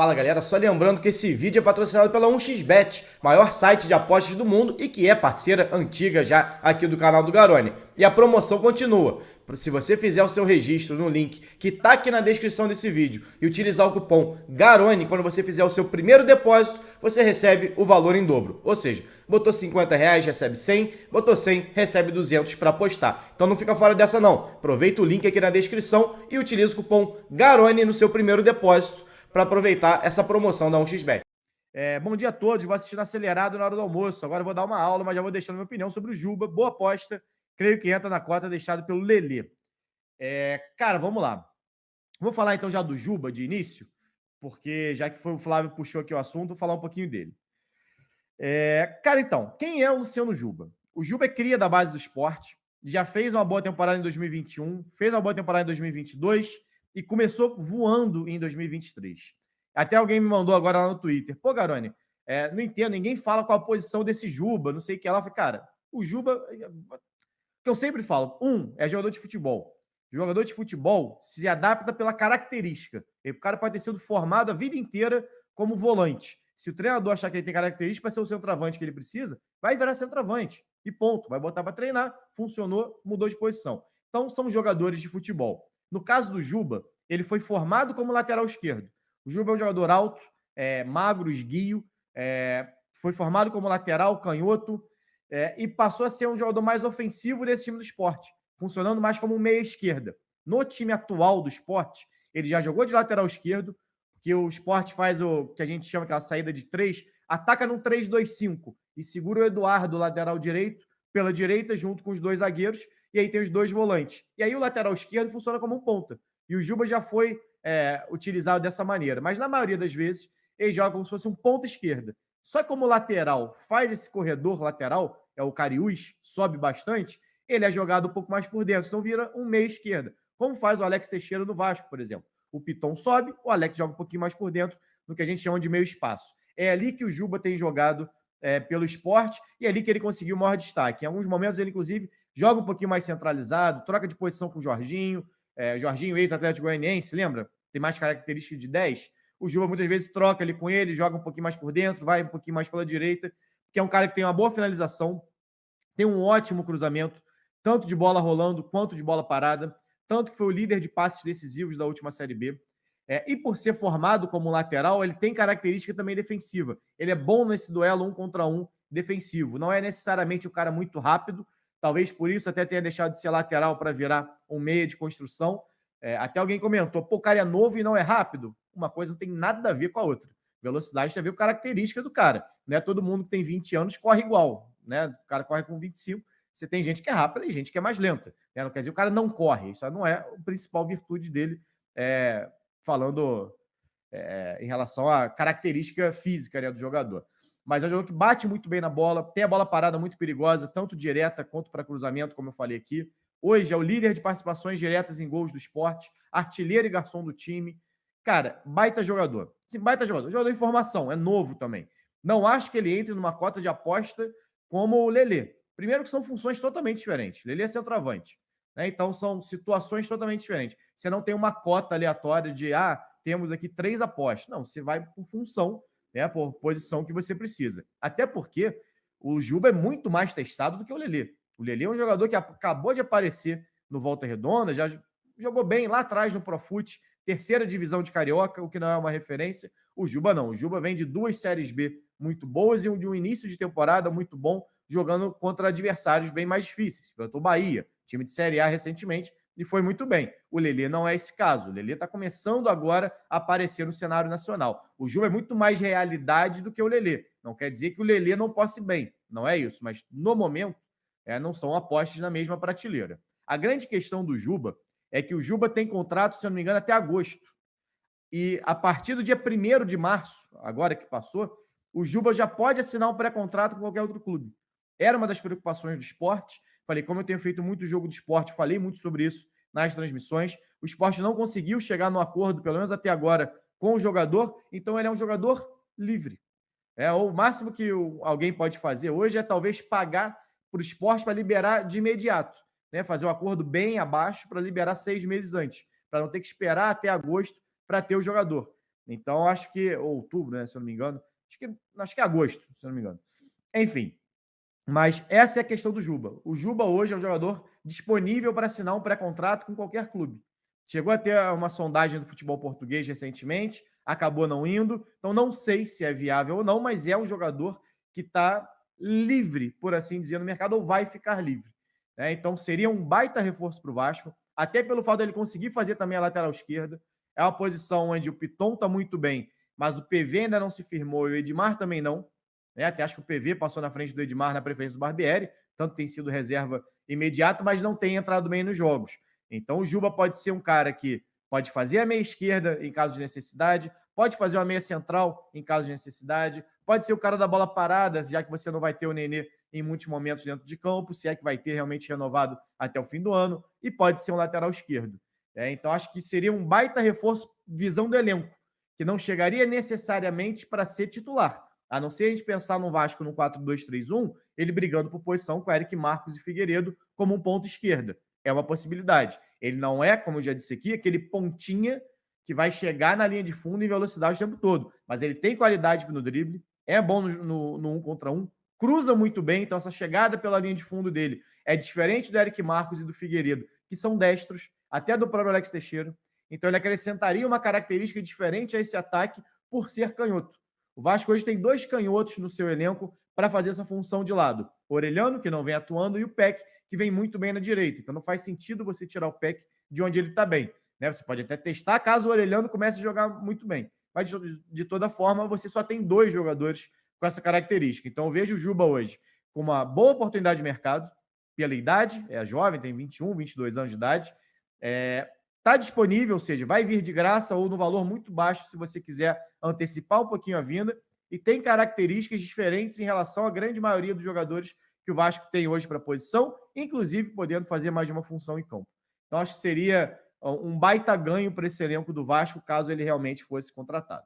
Fala galera, só lembrando que esse vídeo é patrocinado pela 1xBet, maior site de apostas do mundo e que é parceira antiga já aqui do canal do Garone. E a promoção continua. Se você fizer o seu registro no link que está aqui na descrição desse vídeo e utilizar o cupom GARONE, quando você fizer o seu primeiro depósito, você recebe o valor em dobro. Ou seja, botou R$ 50, recebe 100, botou 100, recebe 200 para apostar. Então não fica fora dessa não. Aproveita o link aqui na descrição e utiliza o cupom GARONE no seu primeiro depósito para aproveitar essa promoção da 1xBet. Bom dia a todos, vou assistindo acelerado na hora do almoço. Agora eu vou dar uma aula, mas já vou deixando minha opinião sobre o Juba. Boa aposta, creio que entra na cota deixada pelo Lelê. Cara, vamos lá. Vou falar então já do Juba de início, porque já que foi o Flávio que puxou aqui o assunto, vou falar um pouquinho dele. Cara, então, quem é o Luciano Juba? O Juba é cria da base do Sport, já fez uma boa temporada em 2021, fez uma boa temporada em 2022 e começou voando em 2023. Até alguém me mandou agora lá no Twitter. Pô, Garone, não entendo, ninguém fala qual a posição desse Juba, não sei o que lá. Eu falei, cara, o Juba, que eu sempre falo, é jogador de futebol. Jogador de futebol se adapta pela característica. O cara pode ter sido formado a vida inteira como volante. Se o treinador achar que ele tem característica para ser o centroavante que ele precisa, vai virar centroavante. E ponto. Vai botar para treinar, funcionou, mudou de posição. Então, são jogadores de futebol. No caso do Juba, ele foi formado como lateral esquerdo. O Juba é um jogador alto, magro, esguio, foi formado como lateral, canhoto, e passou a ser um jogador mais ofensivo desse time do Sport, funcionando mais como um meia esquerda. No time atual do Sport, ele já jogou de lateral esquerdo, que o Sport faz o que a gente chama aquela saída de 3, ataca num 3-2-5 e segura o Eduardo, lateral direito, pela direita, junto com os dois zagueiros, e aí tem os dois volantes. E aí o lateral esquerdo funciona como um ponta. E o Juba já foi utilizado dessa maneira. Mas na maioria das vezes, ele joga como se fosse um ponta esquerda. Só que como lateral faz esse corredor lateral, o Cariús, sobe bastante, ele é jogado um pouco mais por dentro. Então vira um meia esquerda. Como faz o Alex Teixeira no Vasco, por exemplo. O Piton sobe, o Alex joga um pouquinho mais por dentro, no que a gente chama de meio espaço. É ali que o Juba tem jogado pelo Sport e é ali que ele conseguiu o maior destaque. Em alguns momentos ele, inclusive, joga um pouquinho mais centralizado, troca de posição com o Jorginho. Jorginho, ex-Atlético Goianiense, lembra? Tem mais características de 10. O Juba muitas vezes troca ali com ele, joga um pouquinho mais por dentro, vai um pouquinho mais pela direita, que é um cara que tem uma boa finalização, tem um ótimo cruzamento, tanto de bola rolando quanto de bola parada, tanto que foi o líder de passes decisivos da última Série B. E por ser formado como lateral, ele tem característica também defensiva. Ele é bom nesse duelo 1 contra 1 defensivo. Não é necessariamente um cara muito rápido, talvez por isso até tenha deixado de ser lateral para virar um meia de construção. Até alguém comentou, pô, o cara é novo e não é rápido? Uma coisa não tem nada a ver com a outra. Velocidade tem a ver com característica do cara. Não é todo mundo que tem 20 anos corre igual. Né? O cara corre com 25. Você tem gente que é rápida e gente que é mais lenta. Né? Não quer dizer que o cara não corre. Isso não é a principal virtude dele, falando em relação à característica física, né, do jogador. Mas é um jogador que bate muito bem na bola, tem a bola parada muito perigosa, tanto direta quanto para cruzamento, como eu falei aqui. Hoje é o líder de participações diretas em gols do Sport, artilheiro e garçom do time. Cara, baita jogador. Sim, baita jogador. Jogador em formação, é novo também. Não acho que ele entre numa cota de aposta como o Lelê. Primeiro que são funções totalmente diferentes. Lelê é centroavante. Né? Então são situações totalmente diferentes. Você não tem uma cota aleatória de temos aqui 3 apostas. Não, você vai por função, né, por posição que você precisa. Até porque o Juba é muito mais testado do que o Lelê. O Lelê é um jogador que acabou de aparecer no Volta Redonda, já jogou bem lá atrás no Profut, terceira divisão de Carioca, o que não é uma referência. O Juba não. O Juba vem de 2 Séries B muito boas e de um início de temporada muito bom, jogando contra adversários bem mais difíceis. Enfrentou o Bahia, time de Série A recentemente, e foi muito bem. O Lelê não é esse caso. O Lelê está começando agora a aparecer no cenário nacional. O Juba é muito mais realidade do que o Lelê. Não quer dizer que o Lelê não possa ir bem. Não é isso. Mas, no momento, não são apostas na mesma prateleira. A grande questão do Juba é que o Juba tem contrato, se eu não me engano, até agosto. E a partir do dia 1º de março, agora que passou, o Juba já pode assinar um pré-contrato com qualquer outro clube. Era uma das preocupações do esporte. Falei, como eu tenho feito muito jogo de esporte, falei muito sobre isso nas transmissões. O esporte não conseguiu chegar no acordo, pelo menos até agora, com o jogador, então ele é um jogador livre. O máximo que alguém pode fazer hoje é talvez pagar para o esporte para liberar de imediato. Né? Fazer um acordo bem abaixo para liberar 6 meses antes, para não ter que esperar até agosto para ter o jogador. Então, acho que outubro, né, se eu não me engano. Acho que é agosto, se eu não me engano. Enfim, mas essa é a questão do Juba. O Juba hoje é um jogador disponível para assinar um pré-contrato com qualquer clube. Chegou a ter uma sondagem do futebol português recentemente, acabou não indo. Então não sei se é viável ou não, mas é um jogador que está livre, por assim dizer, no mercado, ou vai ficar livre. Né? Então seria um baita reforço para o Vasco, até pelo fato dele conseguir fazer também a lateral esquerda. É uma posição onde o Piton está muito bem, mas o PV ainda não se firmou e o Edmar também não. Né? Até acho que o PV passou na frente do Edmar na preferência do Barbieri, tanto tem sido reserva imediato, mas não tem entrado bem nos jogos. Então o Juba pode ser um cara que pode fazer a meia esquerda em caso de necessidade, pode fazer uma meia central em caso de necessidade, pode ser o cara da bola parada, já que você não vai ter o Nenê em muitos momentos dentro de campo, se é que vai ter realmente renovado até o fim do ano, e pode ser um lateral esquerdo. Então acho que seria um baita reforço visão do elenco, que não chegaria necessariamente para ser titular, a não ser a gente pensar no Vasco no 4-2-3-1, ele brigando por posição com Eric Marcos e Figueiredo como um ponto esquerda. É uma possibilidade. Ele não é, como eu já disse aqui, aquele pontinha que vai chegar na linha de fundo em velocidade o tempo todo. Mas ele tem qualidade no drible, é bom no 1 contra 1, cruza muito bem, então essa chegada pela linha de fundo dele é diferente do Eric Marcos e do Figueiredo, que são destros, até do próprio Alex Teixeira. Então ele acrescentaria uma característica diferente a esse ataque por ser canhoto. O Vasco hoje tem 2 canhotos no seu elenco para fazer essa função de lado. O Orelhano, que não vem atuando, e o Peck, que vem muito bem na direita. Então não faz sentido você tirar o Peck de onde ele está bem. Né? Você pode até testar caso o Orelhano comece a jogar muito bem. Mas de toda forma, você só tem 2 jogadores com essa característica. Então eu vejo o Juba hoje com uma boa oportunidade de mercado, pela idade, é jovem, tem 21, 22 anos de idade. Está disponível, ou seja, vai vir de graça ou no valor muito baixo se você quiser antecipar um pouquinho a vinda, e tem características diferentes em relação à grande maioria dos jogadores que o Vasco tem hoje para a posição, inclusive podendo fazer mais de uma função em campo. Então acho que seria um baita ganho para esse elenco do Vasco caso ele realmente fosse contratado.